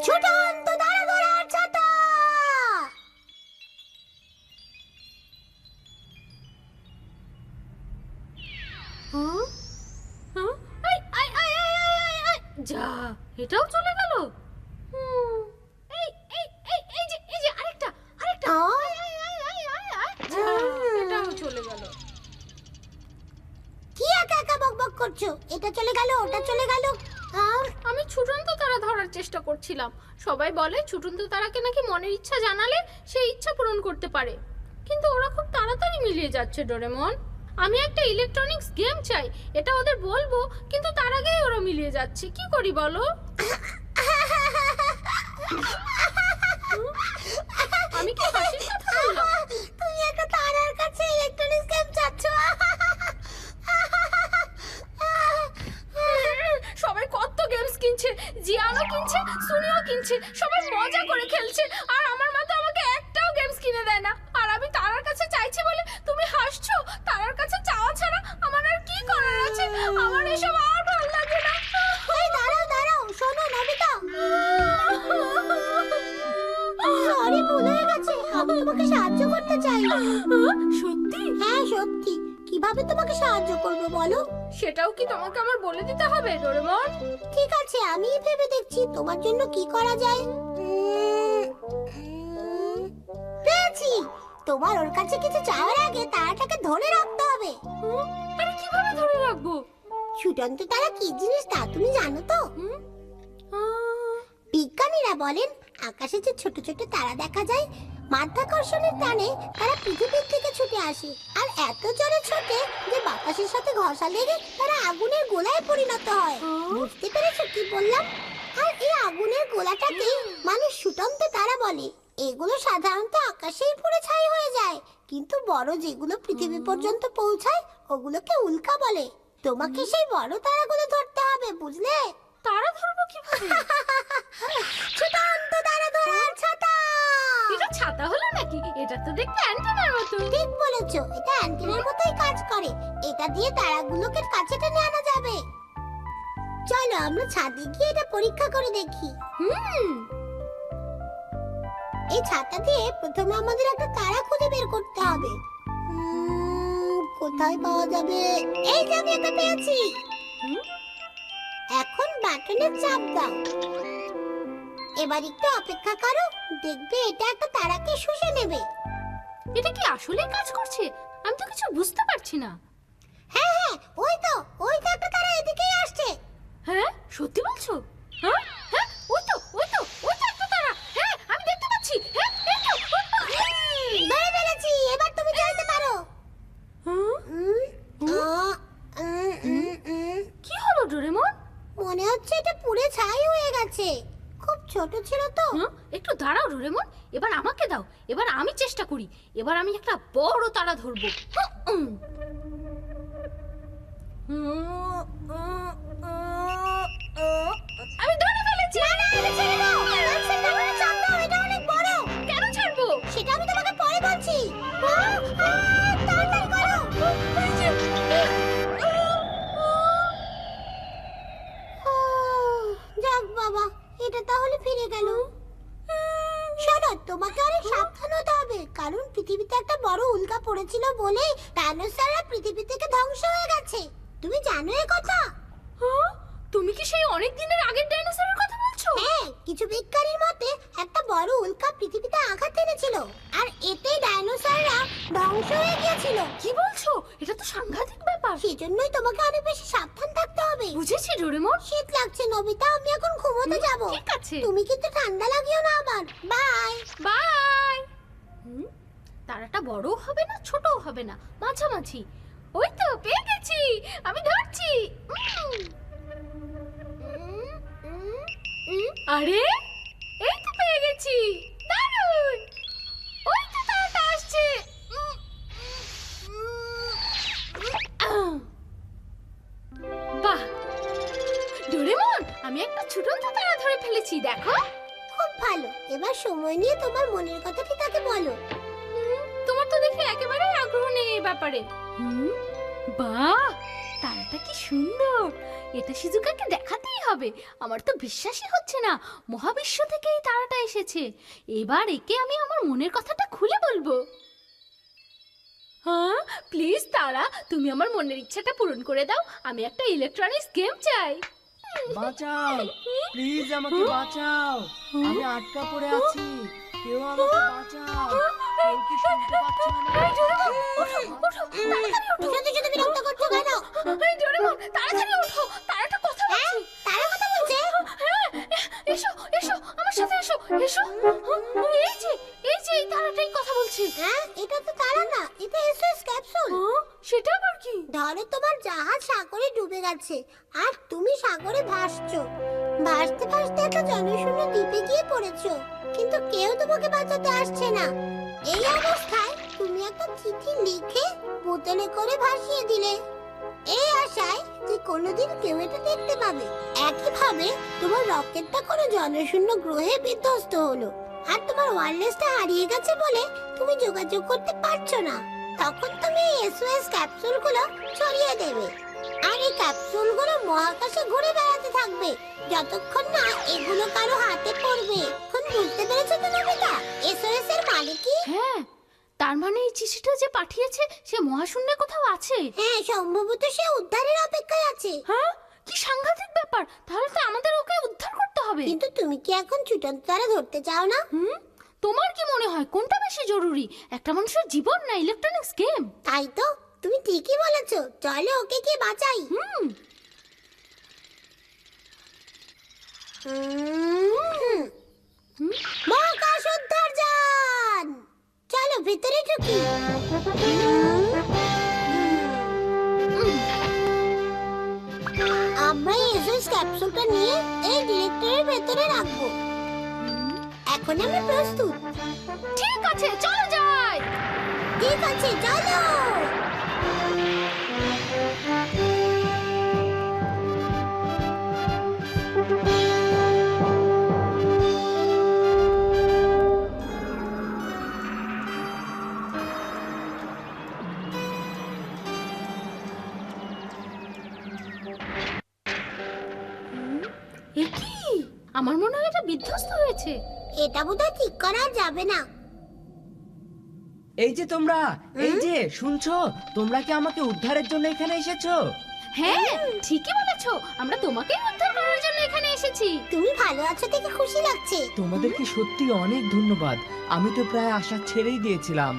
ছুটন্ত তারা ধরার ছাতা। যা, এটাও চলে গেল। আরেকটা এটাও চলে গেল। কি একা একা বকবক করছো? এটা চলে গেল, ওটা চলে গেল। আমি ছুটন্ত তারা ধরার চেষ্টা করছিলাম। সবাই বলে ছুটন্ত তারাকে নাকি মনের ইচ্ছা জানালে সেই ইচ্ছা পূরণ করতে পারে, কিন্তু ওরা খুব তাড়াতাড়ি মিলিয়ে যাচ্ছে। ডোরেমন, আমি একটা ইলেকট্রনিক্স গেম চাই, এটা ওদের বলবো, কিন্তু তার আগেই ওরা মিলিয়ে যাচ্ছে। কি করি বলো? আমি কি হাসির কথা বললাম? তুমি একটা তারার কাছে ইলেকট্রনিক্স গেম চাচ্ছ? সবাই কত গেমস কিনছে, জিয়ানো কিনছে, সুনিও কিনছে, সবাই মজা করে খেলছে, আর আমার মা তো আমাকে একটাও গেমস কিনে দেয় না। আর আমি তারার কাছে চাইছি বলে তুমি হাসছো? তারার কাছে চাওয়া ছাড়া আমার আর কি করার আছে? আমার এসব আর ভালো লাগে না। এই দাঁড়াও দাঁড়াও, শোনো নবিতা। সরি, ভুল হয়ে গেছে। আমি তোমাকে সাহায্য করতে চাই। সত্যি? হ্যাঁ সত্যি। কিভাবে তোমাকে সাহায্য করব বলো? সেটাও কি তোমাকে আমার বলে দিতে হবে ডোরেমন? ঠিক আছে, আমি ভেবে দেখছি তোমার জন্য কি করা যায়। পেয়েছি। তোমার ওর কাছে কিছু চাওয়ার আগে তারাটাকে ধরে রাখতে হবে। আরে কিভাবে ধরে রাখবো? ছুটন্ত তারা কি জিনিস তা তুমি জানো তো? বিজ্ঞানীরা বলেন আকাশে যে ছোট ছোট তারা দেখা যায়, মাধ্যাকর্ষণের টানে তারা পৃথিবীর দিকে ছুটে আসে, আর এত জোরে ছোটে যে বাতাসের সাথে ঘষা লেগে তারা আগুনের গোলায় পরিণত হয়। বুঝতে পেরেছো কি বললাম? আর এই আগুনের গোলাটাকে মানুষ ছুটন্ত তারা বলে। এগুলো সাধারণত আকাশেই পুড়ে ছাই হয়ে যায়, কিন্তু বড় যেগুলো পৃথিবী পর্যন্ত পৌঁছায় ওগুলোকে উল্কা বলে। তোমাকে সেই বড় তারাগুলো ধরতে হবে, বুঝলে? তারা ধরবো কিভাবে? ছুটন্ত তারা ধরার ছাতা। এটা ছাতা হলো নাকি? এটা তো দেখতে অ্যান্টেনার মতো। ঠিক বলেছো, এটা অ্যান্টেনার মতোই কাজ করে। এটা দিয়ে তারাগুলোকে কাছে টেনে আনা যাবে। চলো আমরা ছাদে গিয়ে এটা পরীক্ষা করে দেখি। এই ছাতা দিয়ে প্রথমে আমাদের একটা তারা খুঁজে বের করতে হবে। কোথায় পাওয়া যাবে? এই যে আমি একটা পেয়েছি। এখন বাটনে চাপ দাও। এবার একটু অপেক্ষা করো, দেখবে এটা একটা তারাকে শুষে নেবে। এটা কি আসলে কাজ করছে? আমি তো কিছু বুঝতে পারছি না। হ্যাঁ হ্যাঁ, ওই তো একটা তারা এদিকেই আসছে। হ্যাঁ, সত্যি বলছো? হ্যাঁ হ্যাঁ, ওই তো একটা তারা। হ্যাঁ, আমি দেখতে পাচ্ছি। হ্যাঁ, এই তো। ধরে ফেলেছি, এবার তুমি চাইতে পারো। কি হলো ডোরেমন? মনে হচ্ছে এটা পুড়ে ছাই হয়ে গেছে। খুব ছোট ছিল তো। একটু দাঁড়াও ডোরেমন, এবার আমাকে দাও, এবার আমি চেষ্টা করি। এবার আমি একটা বড় তারা ধরবো। আমি ধরে ফেলেছি। ছেড়ে দাও, অ্যাক্সেলেটারে চাপ দাও, এটা অনেক বড়। কেন ছাড়বো? সেটা আমি তোমাকে পরে বলছি। তাড়াতাড়ি করো। যাক বাবা, এটা তাহলে ফিরে গেল। শোনো, তোমাকে অনেক সাবধান হতে হবে, কারণ পৃথিবীতে একটা বড় উল্কা পড়েছিল বলে ডাইনোসররা পৃথিবী থেকে ধ্বংস হয়ে গেছে। তুমি জানো এই কথা? তুমি কি সেই অনেক দিনের আগের ডাইনোসরের কথা বলছো? হ্যাঁ, কিছু বিজ্ঞানীর মতে একটা বড় উল্কা পৃথিবীতে আঘাত এনেছিল, আর এতে ডাইনোসররা ধ্বংস হয়ে গিয়েছিল। কি বলছো? এটা তো সাংঘাতিক ব্যাপার। সেজন্যই তোমাকে অনেক বেশি সাবধান থাকতে হবে। বুঝেছি ডোরেমন। শীত লাগছে নবিতা, আমি এখন ঘুমোতে যাব। ঠিক আছে। তুমি কিন্তু ঠান্ডা লাগিও না আবার। Bye bye. তারাটা বড়ও হবে না, ছোটও হবে না, মাঝামাঝি। ওই তো পেয়ে গেছি, আমি ধরছি। আরে এই তো পেয়ে গেছি, দারুণ। ওই তো তারাটা আসছে। বাহ ডোরেমন, আমি একটা ছুটন্ত তারা ধরে ফেলেছি, দেখো। খুব ভালো, এবার সময় নিয়ে তোমার মনের কথাটি তাকে বলো। তোমার তো দেখে একেবারেই আগ্রহ নেই এই ব্যাপারে। বাহ, তারাটা কি সুন্দর, এটা শিজুকাকে দেখাতেই হবে। আমার তো বিশ্বাসই হচ্ছে না মহাবিশ্ব থেকে এই তারাটা এসেছে। এবার একে আমি আমার মনের কথাটা খুলে বলবো। হ্যাঁ প্লিজ তারা, তুমি আমার মনের ইচ্ছাটা পূরণ করে দাও। আমি একটা ইলেকট্রনিক্স গেম চাই। বাঁচাও, প্লিজ আমাকে বাঁচাও, আমি আটকা পড়ে আছি, কেউ আমাকে বাঁচাও, কেউ কি শুনতে পাচ্ছ না? এই ডোরেমন, ওঠো ওঠো, তাড়াতাড়ি ওঠো। শুধু শুধু বিরক্ত করছো কেন? এই ডোরেমন, তাড়াতাড়ি ওঠো, তারাটা কথা বলছে। তারা কথা বলছে? হ্যাঁ, এসো এসো, আমার সাথে এসো এসো। এই যে এই তারাটাই কথা বলছে। হ্যাঁ, এটা তো তারা না, এটা এসএস ক্যাপসুল। সেটা আবার কি? ধরো তোমার জাহাজ সাগরে ডুবে গেছে আর তুমি সাগরে ভাসছো। ভাসতে ভাসতে একটা জনশূন্য দ্বীপে গিয়ে পড়েছো, কিন্তু কেউ তোমাকে বাঁচাতে আসছে না। এই অবস্থায় তুমি একটা চিঠি লিখে বোতলে করে ভাসিয়ে দিলে, এই আশায় যে কোনোদিন কেউ এটা দেখতে পাবে। একইভাবে তোমার রকেটটা কোনো জনশূন্য গ্রহে বিধ্বস্ত হলো, আর তোমার ওয়্যারলেসটা হারিয়ে গেছে বলে তুমি যোগাযোগ করতে পারছো না। তখন তুমি এসওএস ক্যাপসুলগুলো ছড়িয়ে দেবে, আর এই ক্যাপসুলগুলো মহাকাশে ঘুরে বেড়াতে থাকবে যতক্ষণ না এগুলো কারো হাতে পড়বে। এখন বুঝতে পেরেছো তো নবিতা, এসওএস এর মানে কি? হ্যাঁ, তার মানে এই চিঠিটা যে পাঠিয়েছে সে মহাশূন্যে কোথাও আছে। হ্যাঁ, সম্ভবত সে উদ্ধারের অপেক্ষায় আছে। হ্যাঁ, কি সাংঘাতিক ব্যাপার! তাহলে তো আমাদের ওকে উদ্ধার করতে হবে। কিন্তু তুমি কি এখন ছুটন্ত তারা ধরতে চাও না? তোমার কি মনে হয় কোনটা বেশি জরুরি, একটা মানুষের জীবন না ইলেকট্রনিক্স গেম? তাই তো, তুমি ঠিকই বলেছো, চলো ওকে গিয়ে বাঁচাই। মহাকাশ উদ্ধার যান, চলো ভেতরে ঢুকি। আমরা এসএস ক্যাপসুলটা নিয়ে এই ডিরেক্টরের ভেতরে রাখবো। এখন আমরা প্রস্তুত। ঠিক আছে, চলো যাই। ঠিক আছে, চলো। এ কি? আমার মনে হয় এটা বিধ্বস্ত হয়েছে। এটা বোধহয় ঠিক করা যাবে না। এই যে তোমরা, এই যে শুনছো, তোমরা কি আমাকে উদ্ধারের জন্য এখানে এসেছো? হ্যাঁ, ঠিকই বলেছো, আমরা তোমাকেই উদ্ধার করার জন্য এখানে এসেছি। তুমি ভালো আছো দেখে খুশি লাগছে। তোমাদেরকে সত্যি অনেক ধন্যবাদ, আমি তো প্রায় আশা ছেড়েই দিয়েছিলাম।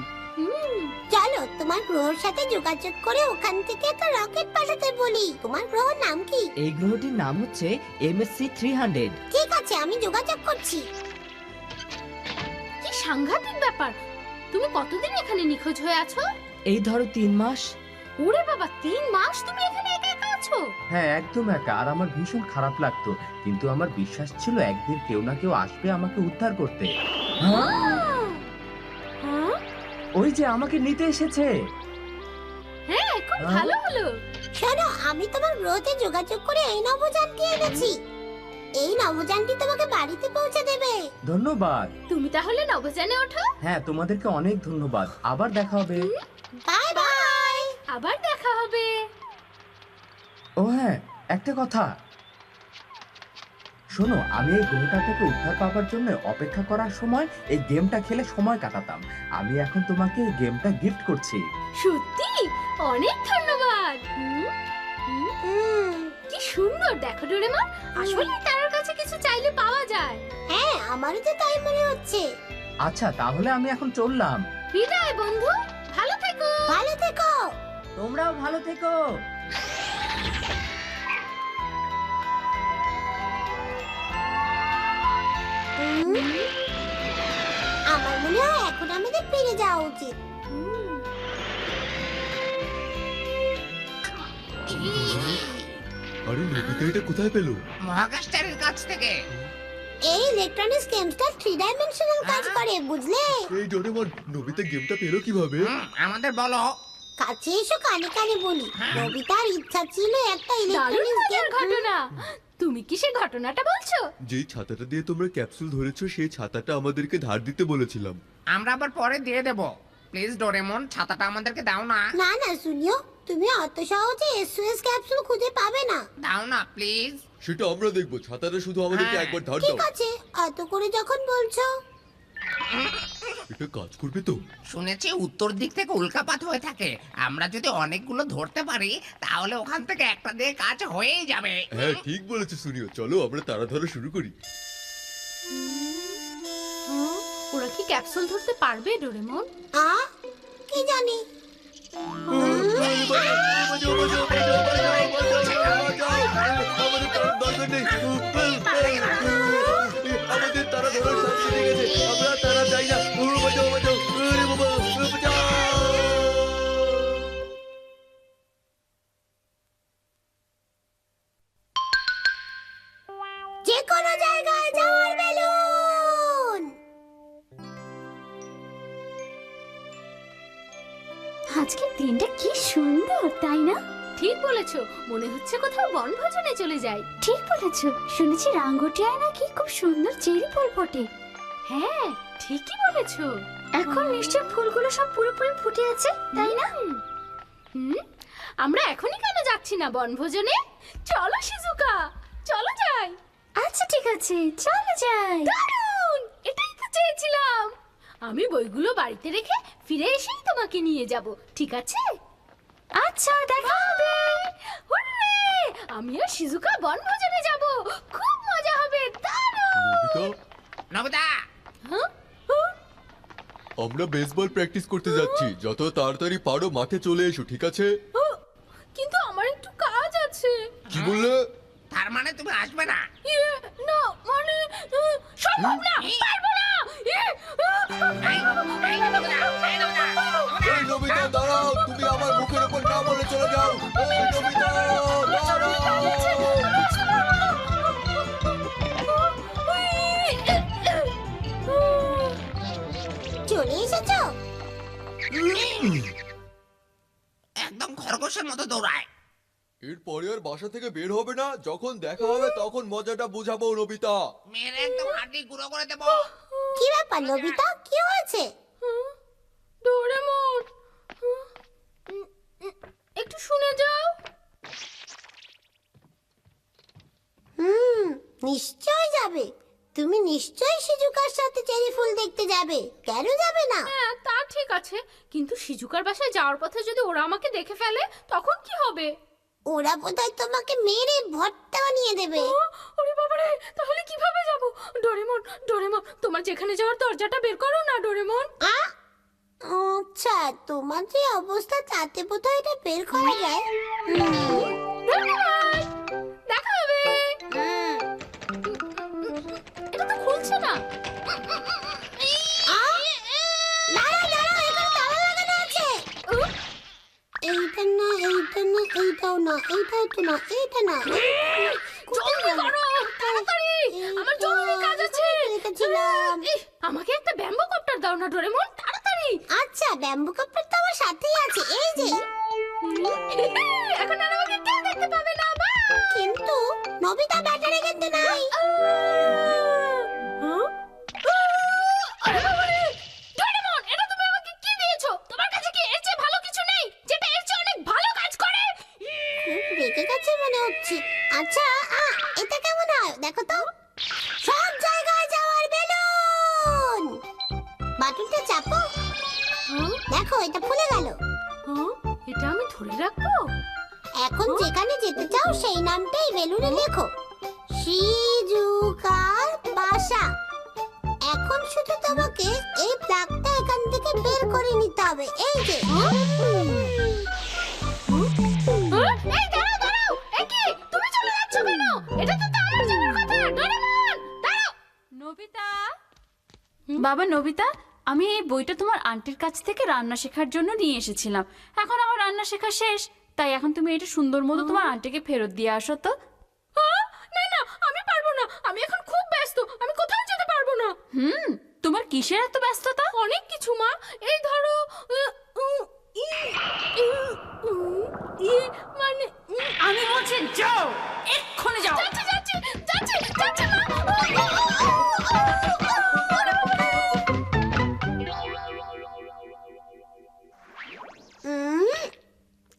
চলো তোমার গ্রহের সাথে যোগাযোগ করে ওখান থেকে একটা রকেট পাঠাতে বলি। তোমার গ্রহের নাম কি? এই গ্রহটির নাম হচ্ছে MSC 300। ঠিক আছে, আমি যোগাযোগ করছি। কি সাংঘাতিক ব্যাপার! তুমি কতদিন এখানে নিখোঁজ হয়ে আছো? এই ধরো 3 মাস। ওরে বাবা, 3 মাস তুমি এখানে একা একা আছো? হ্যাঁ, একদম একা, আর আমার ভীষণ খারাপ লাগতো, কিন্তু আমার বিশ্বাস ছিল একদিন কেউ না কেউ আসবে আমাকে উদ্ধার করতে। হ্যাঁ, ওই যে আমাকে নিতে এসেছে। হ্যাঁ, খুব ভালো হলো। শোনো, আমি তোমার গ্রহতে যোগাযোগ করে এই নভোযানটি এনেছি। এই নভোযানটি তোমাকে বাড়িতে পৌঁছে দেবে। ধন্যবাদ। তুমি তাহলে নভোযানে ওঠো। হ্যাঁ, তোমাদেরকে অনেক ধন্যবাদ, আবার দেখা হবে। Bye bye. আবার দেখা হবে। ও হ্যাঁ, একটা কথা শোনো, আমি এই গ্রহটা থেকে উদ্ধার পাওয়ার জন্য অপেক্ষা করার সময় এই গেমটা খেলে সময় কাটাতাম। আমি এখন তোমাকে এই গেমটা গিফট করছি। সত্যি অনেক ধন্যবাদ। কি সুন্দর, দেখো ডোরেমন, আসলে তার কাছে কিছু চাইলে পাওয়া যায়। হ্যাঁ, আমারও তো তাই মনে হচ্ছে। আচ্ছা, তাহলে আমি এখন চললাম। বিদায় বন্ধু, ভালো থেকো। ভালো থেকো। তোমরাও ভালো থেকো। আমার মনে হয় এখন আমাদের ফিরে যাওয়া উচিত। আরে নবিতা এটা কোথায় পেলো? মহাকাশচারীর কাছ থেকে। এই ইলেকট্রনিক্স গেমসটা 3 ডাইমেনশনাল কাজ করে, বুঝলে? এই ডোরেমন, নবিতা গেমটা পেলো কিভাবে? আমাদের বলো। কাছে এসো, কানে কানে বলি। নবিতার ইচ্ছা ছিল একটা দারুণ ইলেকট্রনিক্স গেম। মজার ঘটনা। তুমি কি সেই ঘটনাটা বলছো? যেই ছাতাটা দিয়ে তোমরা ক্যাপসুল ধরেছো সেই ছাতাটা আমাদেরকে ধার দিতে বলেছিলাম। আমরা আবার পরে দিয়ে দেব। প্লিজ ডোরেমন, ছাতাটা আমাদেরকে দাও না। না না সুনিও, তুমি অত সহজে এসওএস ক্যাপসুল খুঁজে পাবে না। দাও না প্লিজ। সেটা আমরা দেখবো, ছাতাটা শুধু আমাদেরকে হ্যাঁ, একবার ধার ঠিক দাও। আছে, এত করে যখন বলছো। এটা কাজ করবে তো? শুনেছি উত্তর দিক থেকে উল্কাপাত হয়ে থাকে, আমরা যদি অনেকগুলো ধরতে পারি তাহলে ওখান থেকে একটা দিয়ে কাজ হয়েই যাবে। হ্যাঁ ঠিক বলেছে সুনিও, চলো আমরা তারা ধরা শুরু করি। ওরা কি ক্যাপসুল ধরতে পারবে ডোরেমন? কি জানি। আমাদের তারা ধরার শাস্তি দিয়ে গেছে, আমরা তারা চাই না। বাঁচাও বাঁচাও, আরে বাবা, বাঁচাও। যে কোনো জায়গায় যাওয়ার বেলুন। আজকের দিনটা কি সুন্দর, তাই না? ঠিক বলেছো, মনে হচ্ছে কোথাও বনভোজনে চলে যাই। ঠিক বলেছো, শুনেছি রাঙ্গুটিয়ায় নাকি খুব সুন্দর চেরি ফুল ফোটে। হ্যাঁ ঠিকই বলেছো। এখন নিশ্চয় ফুলগুলো সব পুরোপুরি ফুটে আছে, তাই না? হুম, আমরা এখনই কেন যাচ্ছি না বনভোজনে? চলো শিজুকা, চলো যাই। আচ্ছা ঠিক আছে, চলো যাই। দারুণ, এটাই তো চেয়েছিলাম। আমি বইগুলো বাড়িতে রেখে ফিরে এসেই তোমাকে নিয়ে যাব, ঠিক আছে? আচ্ছা, দেখা হবে। হুররে! আমি আর শিজুকা বনভোজনে যাব, খুব মজা হবে। দারুণ। নবিতা, নবিতা, হ্যাঁ? আমরা বেসবল প্র্যাকটিস করতে যাচ্ছি, যত তাড়াতাড়ি পারো মাঠে চলে এসো, ঠিক আছে? কিন্তু আমার একটু কাজ আছে। কি বললে? তার মানে তুমি আসবে না? ইয়ে, না মানে সম্ভব না, পারবো না। এই, এই নবিতা, এই নবিতা, নবিতা। এই নবিতা দাঁড়াও, তুমি আমার মুখের উপর না বলে চলে যাও। এই নবিতা দাঁড়াও। চলে এসেছো? একদম খরগোশের মতো দৌড়ায়। এরপরে আর বাসা থেকে বের হবে না, যখন দেখা হবে তখন মজাটা বুঝাবো নবিতা। মেরে একদম হাড্ডি গুঁড়ো করে দেবো। কি ব্যাপার নবিতা, কি হয়েছে? ডোরেমন, একটু শুনে যাও। নিশ্চয় যাবে। তুমি নিশ্চয়ই শিজুকার সাথে চেরি ফুল দেখতে যাবে, কেন যাবে না? হ্যাঁ তা ঠিক আছে, কিন্তু শিজুকার বাসায় যাওয়ার পথে যদি ওরা আমাকে দেখে ফেলে তখন কি হবে? ওরা বোধহয় তোমাকে মেরে ভর্তা বানিয়ে দেবে। ওরে বাবারে, তাহলে কিভাবে যাব? ডোরেমন, ডোরেমন, তোমার যেখানে যাওয়ার দরজাটা বের করো না ডোরেমন। আচ্ছা, তোমার যে অবস্থা তাতে বোধহয় এটা বের করা যায়। ধন্যবাদ, দেখা হবে। এটা তো খুলছে না। দাঁড়াও, দাঁড়াও, এখানে তালা লাগানো আছে। এইটা না, এইটা না, এইটাও না, এইটাও তো না, এইটা না। কোথায় জলদি গেল? করো, তাড়াতাড়ি, আমার জরুরি কাজ আছে। রেখেছিলাম। আমাকে একটা ব্যাম্বো কপ্টার দাও না ডোরেমন, তাড়াতাড়ি। আচ্ছা, ব্যাম্বু কাপড় তো আমার সাথেই আছে, এই যে। এখন আর আমাকে কেউ দেখতে পাবে না। বাই। কিন্তু নবিতা ব্যাটারি কিন্তু নাই। আরে বাবারে! ডোরেমন, এটা তুমি আমাকে কি দিয়েছো? তোমার কাছে কি এর চেয়ে ভালো কিছু নেই যেটা এর চেয়ে অনেক ভালো কাজ করে? খুব রেগে গেছে মনে হচ্ছে। আচ্ছা, এটা কেমন হয় দেখো তো। সব জায়গায় যাওয়ার বেলুন। বাটনটা চাপো, দেখো এটা ফুলে গেল। এটা আমি ধরে রাখবো? এখন যেখানে যেতে চাও সেই নামটাই বেলুনে লেখো, শিজুকার বাসা। এখন শুধু তোমাকে এই প্লাগটা এখান থেকে বের করে নিতে হবে, এই যে। এই দাঁড়াও, দাঁড়াও, এ কি? তুমি চলে যাচ্ছ কেন? এটা তো আমার যাওয়ার কথা। ডোরেমন, দাঁড়াও। নবিতা, বাবা নবিতা, আমি এই বইটা তোমার আন্টির কাছ থেকে রান্না শেখার জন্য নিয়ে এসেছিলাম। এখন আমার রান্না শেখা শেষ, তাই এখন তুমি এটা সুন্দর মতো তোমার আন্টিকে ফেরত দিয়ে আসো তো। না না, আমি পারবো না, আমি এখন খুব ব্যস্ত, আমি কোথাও যেতে পারবো না। তোমার কিসের এত ব্যস্ততা? অনেক কিছু মা, এই ধরো মানে আমি বলছি যাও, এক্ষুনি যাও। যাচ্ছি যাচ্ছি যাচ্ছি যাচ্ছি মা।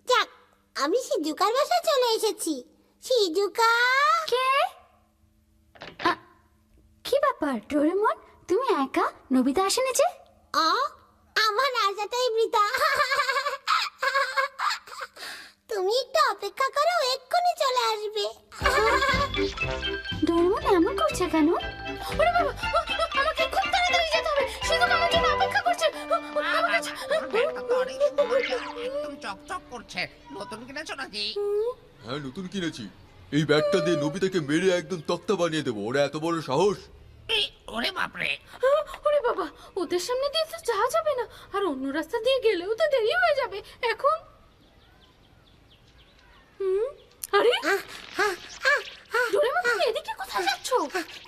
যাক, ব্যাপার ডোরেমন, তুমি একা? নবিতা আসেনি যে? আমার আশাটাই বৃথা। তুমি একটু অপেক্ষা করো, এক্ষুনি চলে আসবে। ডোরেমন এমন করছে কেন? ওরে বাবা, আমাকে খুব তাড়াতাড়ি যেতে হবে। শুধু আমার জন্য অপেক্ষা করছে। তোর ব্যাগটা তো অনেক সুন্দর, একদম চকচক করছে। নতুন কিনেছো নাকি? হ্যাঁ, নতুন কিনেছি। এই ব্যাগটা দিয়ে নবিতাকে মেরে একদম তক্তা বানিয়ে দেবো। ওরা এত বড় সাহস! এই, ওরে বাপরে! ওরে বাবা, ওদের সামনে দিয়ে তো যাওয়া যাবে না, আর অন্য রাস্তা দিয়ে গেলেও তো দেরি হয়ে যাবে এখন। আরে ডোরেমন, তুমি এদিকে কোথায় যাচ্ছ?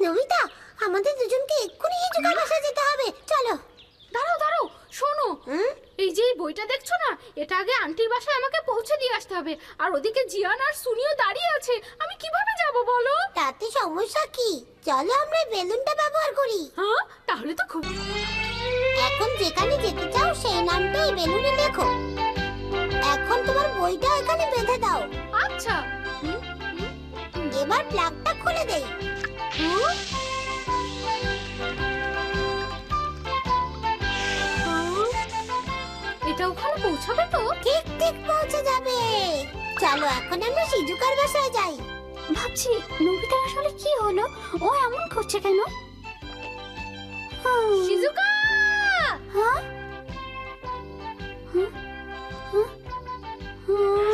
নবিতা, আমাদের দুজনকে এক্ষুনি হিজুকার বাসায় যেতে হবে, চলো। দাঁড়াও দাঁড়াও, শোনো। এই যে এই বইটা দেখছো না, এটা আগে আন্টির বাসায় আমাকে পৌঁছে দিয়ে আসতে হবে। আর ওদিকে জিয়ান আর সুনিও দাঁড়িয়ে আছে। আমি কিভাবে যাব বলো? তাতে সমস্যা কি? চলো আমরা বেলুনটা ব্যবহার করি। হ্যাঁ, তাহলে তো খুব। এখন যেখানে যেতে চাও সেই নামটা এই বেলুনে লেখো। এখন তোমার বইটা এখানে বেঁধে দাও। আচ্ছা। এবার প্লাগটা খুলে দেই। এটা ওখানে পৌঁছাবে তো? ঠিক ঠিক পৌঁছে যাবে। চলো এখন আমরা শিজুকার বাসায় যাই। ভাবছি নবিতার আসলে কি হলো, ও এমন করছে কেন? শিজুকা! হ্যাঁ?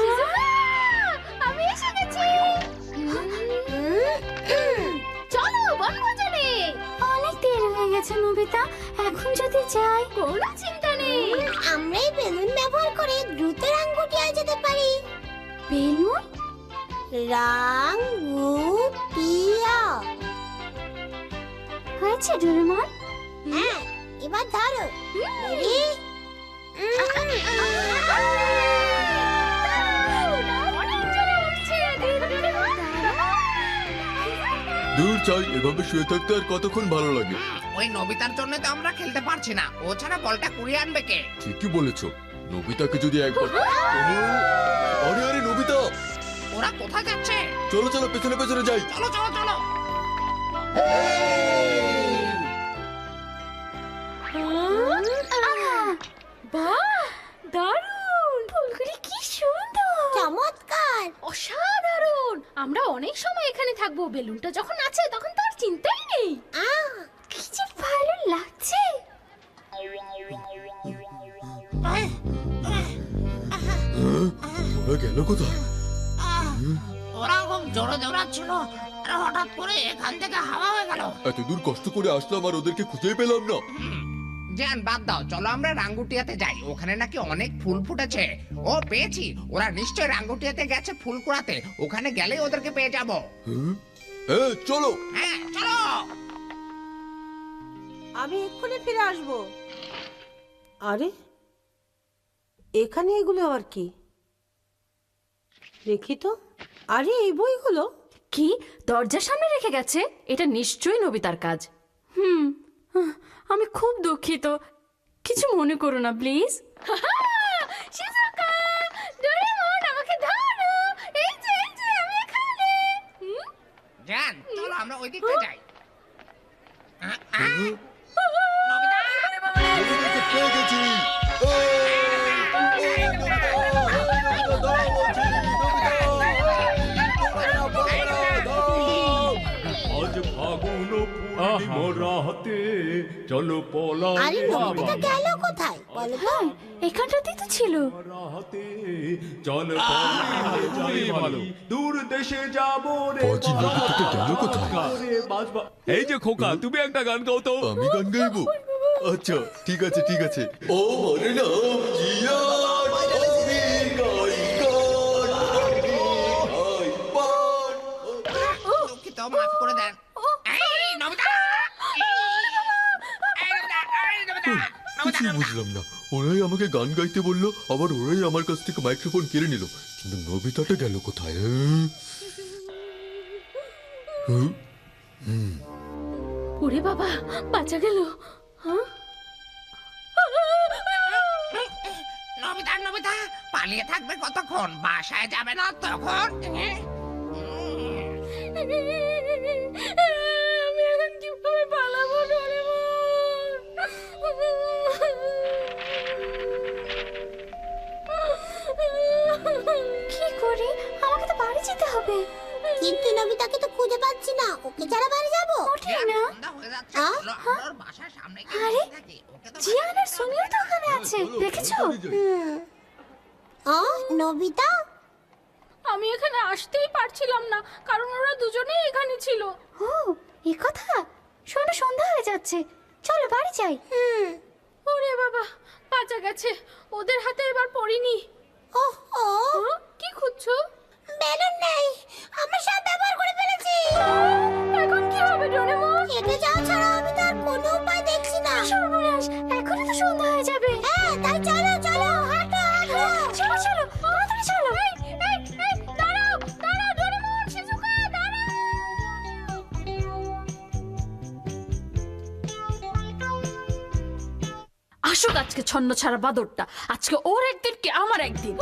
শিজুকা! আমি এসে গেছি। চলো বনভোজনে। অনেক দেরি হয়ে গেছে নবিতা, এখন যদি যাই। কোনো চিন্তা নেই। আমরা এই বেলুন ব্যবহার করে দ্রুত রাঙ্গুটিয়ায় যেতে পারি। বেলুন? রাঙ্গুটিয়া। হয়েছে ডোরেমন। হ্যাঁ, এবার ধরো। রেডি? অনেক জোরে উঠছে। দূর চাই, এভাবে শুয়ে থাকতে আর কতক্ষণ ভালো লাগে। ওই নবিতার জন্য তো আমরা খেলতে পারছি না। ও ছাড়া বলটা কুড়িয়ে আনবে কে? ঠিকই বলেছো। নবিতাকে যদি একবার আরে আরে নবিতা, ওরা কোথায় যাচ্ছে? চলো চলো পেছনে পেছনে যাই। চলো চলো চলো। বাহ, দারুণ! ফুলগুলি কি সুন্দর! চমৎকার। অসাধারণ! আমরা অনেক সময় এখানে থাকবো। বেলুনটা যখন আছে তখন তো আর চিন্তাই নেই। কি যে ভালো লাগছে। ওরা গেল কোথায়? ওরা খুব জোরে দৌড়াচ্ছিল, আর হঠাৎ করে এখান থেকে হাওয়া হয়ে গেল। এত দূর কষ্ট করে আসলাম আর ওদেরকে খুঁজেই পেলাম না। জান, বাদ দাও, চলো আমরা রাঙ্গুটিয়াতে যাই। ওখানে নাকি অনেক ফুল ফুটেছে। ও পেয়েছি, ওরা নিশ্চয় রাঙ্গুটিয়াতে গেছে ফুল কুড়াতে। ওখানে গেলেই ওদেরকে পেয়ে যাবো। চলো। হ্যাঁ চলো। আমি এক্ষুনি ফিরে আসবো। আরে এখানে এগুলো আবার কি? দেখি তো। আরে এই বইগুলো। কি দরজার সামনে রেখে গেছে? এটা নিশ্চয়ই নবিতার কাজ। আমি খুব দুঃখিত, কিছু মনে করো না প্লিজ। শিজুকা! ডোরেমন, আমাকে ধরো। এই যে আমি এখানে। জান, চলো আমরা ওই দিকটা যাই। নবিতাকে পেয়ে গেছি। আজ ফাগুন পূর্ণিমা রাতে চলো পলা আরে নবিতা গেল কোথায় বলো তো? এখানটাতেই তো ছিল। রাতে চল পলাইলে যাই ভালো দূর দেশে যাবো রে বাজি, নবিতাটা গেল কোথায়? করে বাজবা। এই যে খোকা, তুমি একটা গান গাও তো। আমি গান গাইবো? আচ্ছা ঠিক আছে ঠিক আছে। ও মরে নাম জিয়ান, আমি গাই গান, আমি খাই পান। দুঃখিত, মাফ করে দেন। এই নবিতা! এই নবিতা! এই নবিতা! কিছুই বুঝলাম না। ওরাই আমাকে গান গাইতে বললো, আবার ওরাই আমার কাছ থেকে মাইক্রোফোন কেড়ে নিল। কিন্তু নবিতাটা গেল কোথায়? ওরে বাবা, বাঁচা গেল। হ্যাঁ? নবিতা নবিতা, পালিয়ে থাকবে কতক্ষণ? বাসায় যাবে না তখন? আমি এখন কিভাবে পালাবো? ওকে ছাড়া বাড়ি যাবো? জিয়ান, সন্ধ্যা হয়ে যাচ্ছে, আ? চলো আমরা ওর বাসার সামনে গিয়ে আরে, বসে থাকি। ওকে তো জিয়ান আর সোনিয়া তো ওখানে আছে, দেখেছো? নবিতা, আমি এখানে আসতেই পারছিলাম না কারণ ওরা দুজনেই এখানে ছিল। ও এই কথা, শোনো সন্ধ্যা হয়ে যাচ্ছে, চলো বাড়ি যাই। ওরে বাবা, বাঁচা গেছে, ওদের হাতে এবার পড়িনি। ওহো, কি খুঁজছো? বেলুন নেই, আমরা সব ব্যবহার করে ফেলেছি। এখন কি হবে ডোরেমন? কেটে যাওয়া ছাড়া আমি তার কোনো উপায় দেখছি না। সর্বনাশ, এখনই তো সন্ধ্যা হয়ে যাবে। হ্যাঁ, তাই চলো চলো, হাঁটো হাঁটো। চলো চলো, তাড়াতাড়ি চলো। দাঁড়াও দাঁড়াও ডোরেমন, শিজুকা দাঁড়াও। আসুক আজকে ছন্ন ছাড়া বাদরটা, আজকে ওর একদিন কি আমার একদিন।